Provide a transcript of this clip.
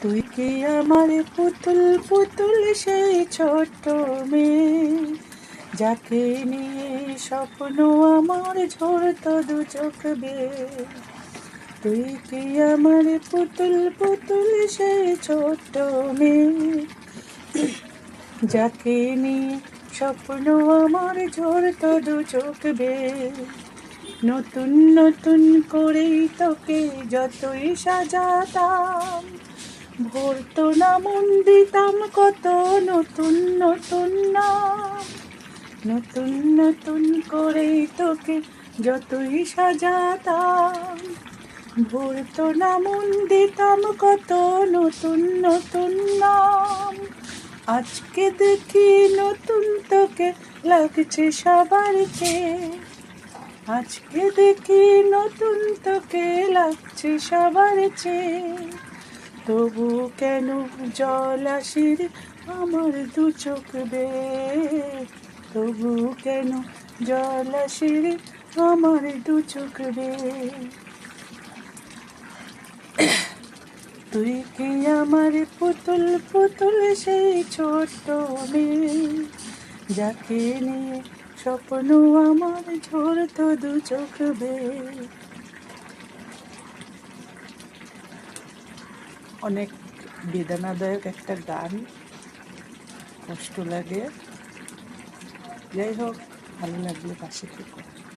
তুই কি আমার পুতুল পুতুল সেই ছোট্ট মেয়ে, যাকে নিয়ে স্বপ্ন আমার ঝরতো দু চোখ বেয়ে। তুই কি আমার পুতুল পুতুল সেই ছোট্ট মেয়ে, যাকে নিয়ে স্বপ্ন আমার ঝরতো দু চোখ বেয়ে। নতুন নতুন করেই তোকে যতই সাজাতাম, ভরতো না মন দিতাম কত নতুন নতুন নাম। নতুন নতুন করেই তোকে যতই সাজাতাম, ভরতো না মন দিতাম কত নতুন নতুন নাম। আজকে দেখি নতুন তোকে লাগছে সবার চেয়ে, আজকে দেখি নতুন তোকে লাগছে সবার চেয়ে। তবু কেন জল আসে রে আমার দু চোখ বেয়ে, তবু কেন জল আসে রে আমার দু চোখ বেয়ে। তুই কি আমার পুতুল পুতুল সেই ছোট্ট মেয়ে, যাকে নিয়ে স্বপ্ন আমার ঝরতো দু চোখ বেয়ে। অনেক বেদনাদায়ক একটা গান, কষ্ট লাগে। যাই হোক, ভালো লাগলে পাশে থেকো।